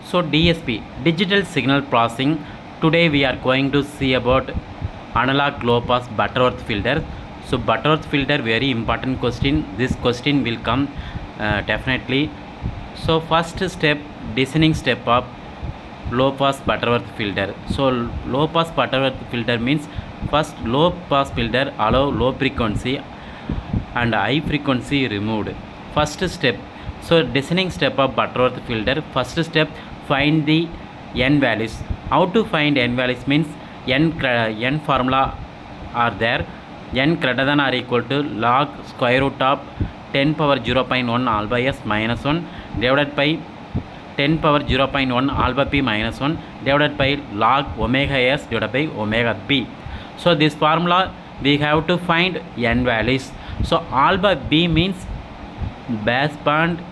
So DSP, digital signal processing. Today we are going to see about analog low pass Butterworth filter. So Butterworth filter, very important question. This question will come definitely. So first step, designing step of low pass Butterworth filter. So low pass Butterworth filter means first low pass filter allow low frequency and high frequency removed. First step, so designing step of Butterworth filter. First step, find the n values. How to find n values means n formula are there. N greater than or equal to log square root of 10 power 0.1 alpha s minus 1 divided by 10 power 0.1 alpha p minus 1 divided by log omega s divided by omega b. So this formula we have to find n values. So alpha b means baseband.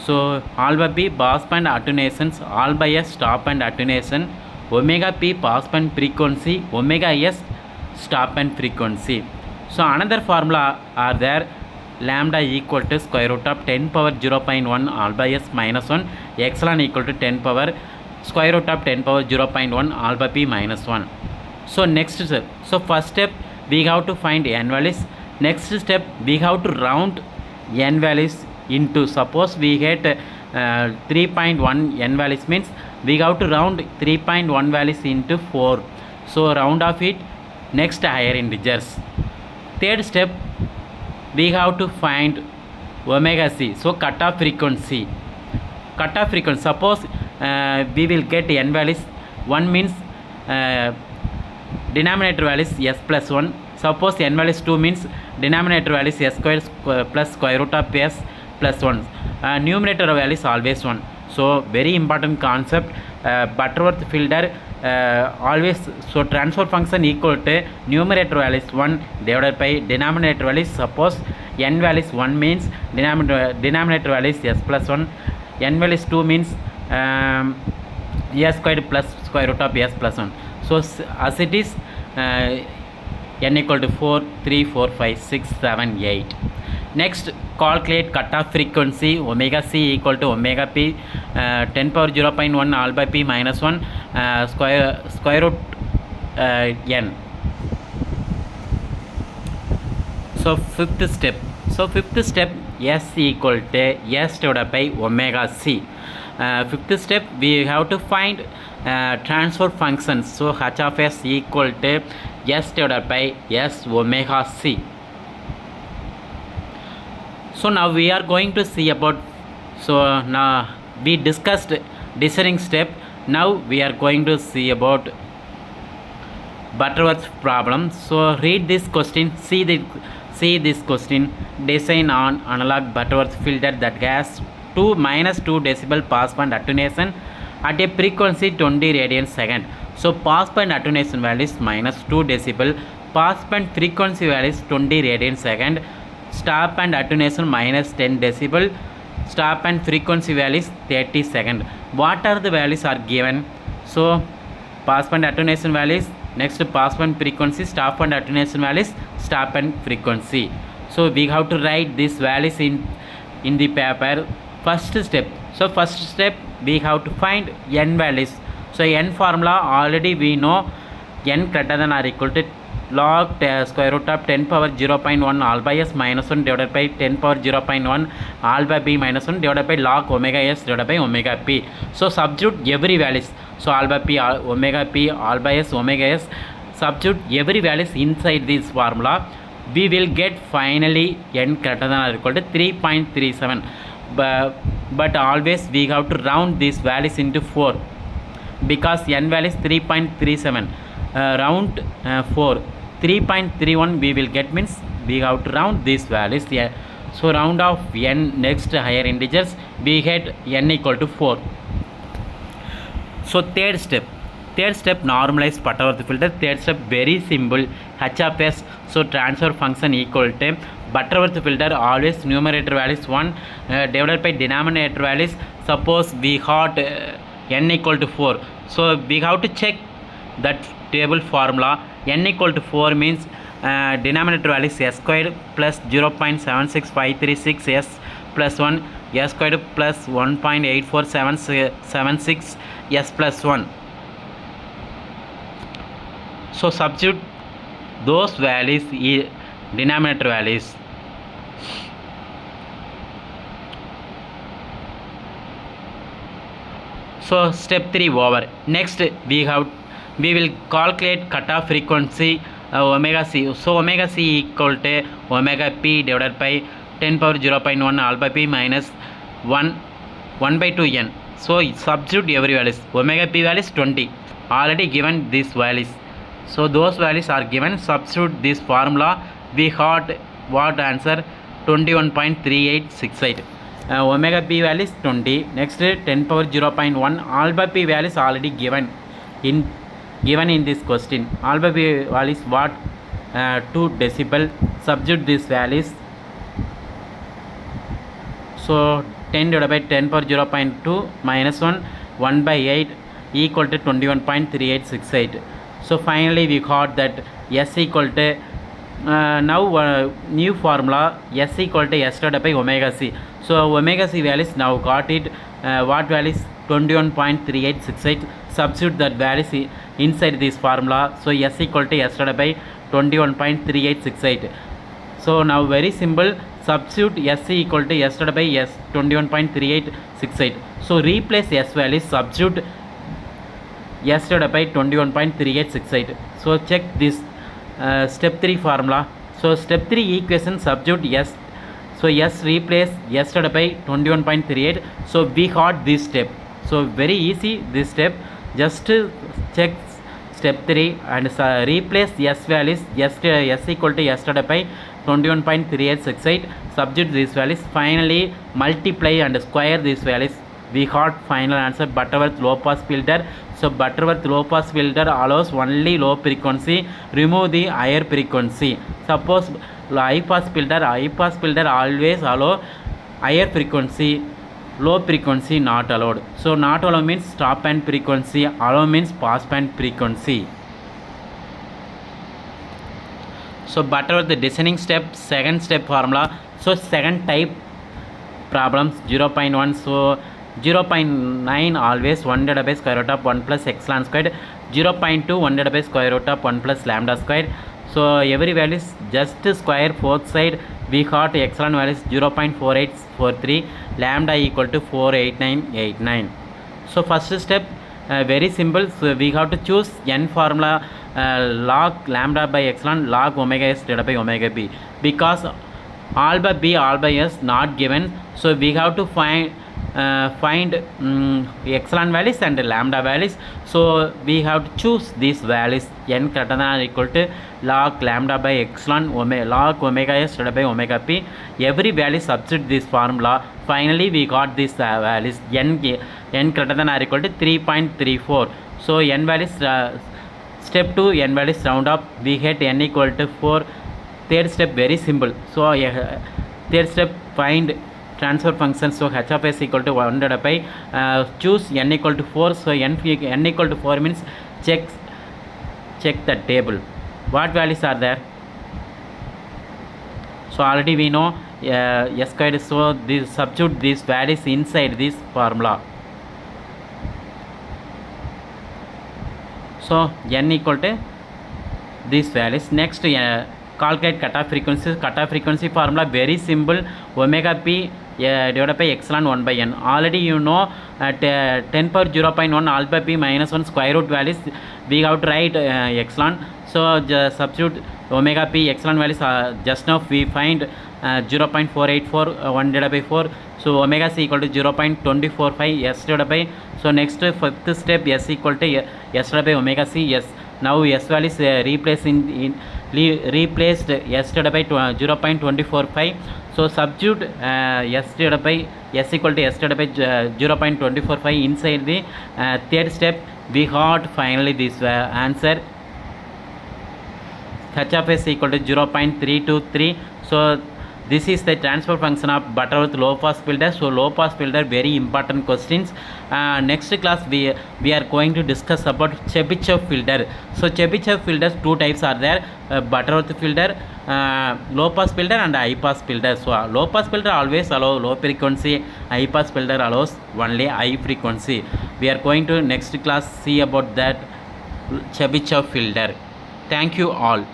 So alpha b passband attenuations, alpha s stop band attenuation, omega p passband frequency, omega s stop band frequency. So another formula are there. Lambda equal to square root of 10 power 0.1 alpha s minus 1, epsilon equal to 10 power square root of 10 power 0.1 alpha p minus 1. So next step, so first step we have to find n values. Next step we have to round n values into, suppose we get 3.1 n values means we have to round 3.1 values into 4. So round off it, next higher integers. Third step, we have to find omega c. So cutoff frequency. Suppose we will get n values. 1 means denominator value is s plus 1. Suppose n value is 2 means denominator value is s square plus square root of s plus 1. Numerator value is always 1. So very important concept. Butterworth filter always, so transfer function equal to numerator value is 1 divided by denominator value is, suppose n value is 1 means denominator value is s plus 1, n value is 2 means s squared plus square root of s plus 1. So as it is n equal to 4, 3, 4, 5, 6, 7, 8. Next, calculate cutoff frequency. Omega c equal to omega p 10 power 0.1 alpha p minus 1 square root n. So fifth step, s equal to s divided by omega c. Fifth step, we have to find transfer functions. So h of s equal to s divided by s omega c. So now we are going to see about, so now we discussed designing step. Now we are going to see about Butterworth problem. So read this question, see this question. Design on analog Butterworth filter that has minus 2 decibel passband attenuation at a frequency 20 radians second. So passband attenuation value is minus 2 decibel, passband frequency value is 20 radians second, stop and attenuation minus 10 decibel, stop and frequency value is 30 second. What are the values are given? So passband attenuation values, next passband frequency, stop and attenuation values, stop and frequency. So we have to write these values in the paper. First step, we have to find n values. So n formula already we know, n greater than or equal to log square root of 10 power 0.1 alpha s minus 1 divided by 10 power 0.1 alpha b minus 1 divided by log omega s divided by omega p. So substitute every values. So alpha p, omega p, alpha s, omega s, substitute every values inside this formula. We will get finally n greater than or equal to 3.37. But always we have to round these values into 4 because n value is 3.37. Round 4, 3.31 we will get means we have to round these values. Yeah. So round off n, next higher integers we get n equal to 4. So third step, normalize Butterworth filter. Third step, very simple, h of s. So transfer function equal to Butterworth filter always numerator value is 1 divided by denominator values. Suppose we got n equal to 4. So we have to check that table formula. N equal to 4 means denominator value is s squared plus 0.76536 s plus 1 s squared plus 1.8476 s plus 1. So substitute those values in denominator values. So step 3 over. Next we will calculate cutoff frequency omega c. So omega c equal to omega p divided by 10 power 0.1 alpha p minus 1 by 2 n. So substitute every values. Omega p values 20 already given these values. So those values are given. Substitute this formula. We got what answer? 21.3868. Omega p value is 20. Next 10 power 0.1 alpha p value is already given in this question. Alpha p value is what? 2 decibel. Substitute these values. So 10 divided by 10 power 0.2 minus 1 by 8 equal to 21.3868. So finally we got that s equal to now new formula, s equal to s divided by omega c. So omega c values now got it. What value is 21.3868. Substitute that values inside this formula. So s equal to s divided by 21.3868. So now very simple. Substitute s equal to s divided by s 21.3868. So replace s values. Substitute s divided by 21.3868. So check this step 3 formula. So step 3 equation, substitute s. So s replace s divided by 21.38. So we got this step. So very easy this step. Just check step 3 and replace s values. S equal to s divided by 21.3868. Substitute these values. Finally multiply and square these values. We got final answer, Butterworth low pass filter. So Butterworth low pass filter allows only low frequency, remove the higher frequency. Suppose high pass filter always allow higher frequency, low frequency not allowed. So not allow means stop band frequency, allow means pass band frequency. So Butterworth the designing step, second step formula. So second type problems 0.1. So 0.9 always 1 divided by square root of 1 plus epsilon squared. 0.2 1 divided by square root of 1 plus lambda squared. So every value is just square both side. We got epsilon value is 0.4843, lambda equal to 48989. So first step very simple. So we have to choose n formula, log lambda by epsilon log omega s divided by omega b, because alpha b alpha s not given. So we have to find epsilon values and lambda values. So we have to choose these values. N greater than or equal to log lambda by epsilon log omega s divided by omega p. Every value substitute this formula. Finally we got these values. N greater than or equal to 3.34. So n values step 2 n values round up. We get n equal to 4. Third step very simple. So third step find transfer function. So h of s equal to 1 divided by choose n equal to 4. So n equal to 4 means check the table. What values are there? So already we know s squared. So this substitute these values inside this formula. So n equal to these values. Next calculate cutoff frequency. Cutoff frequency formula very simple. Omega p divided by epsilon 1 by n. Already you know at 10 power 0.1 alpha p minus 1 square root values we have to write epsilon. So substitute omega p epsilon values just now we find 0.484 1 divided by 4. So omega c equal to 0.245 s divided by. So next fifth step s equal to s divided by omega c. Yes, now s value is replaced s divided by 0.245. So substitute s divided by s equal to s divided by 0.245 inside the third step. We got finally this answer, h of s equal to 0.323. So This is the transfer function of Butterworth low pass filter. So low pass filter, very important questions. Next class we are going to discuss about Chebyshev filter. So Chebyshev filters, two types are there: Butterworth filter, low pass filter and high pass filter. So low pass filter always allow low frequency, high pass filter allows only high frequency. We are going to next class see about that Chebyshev filter. Thank you all.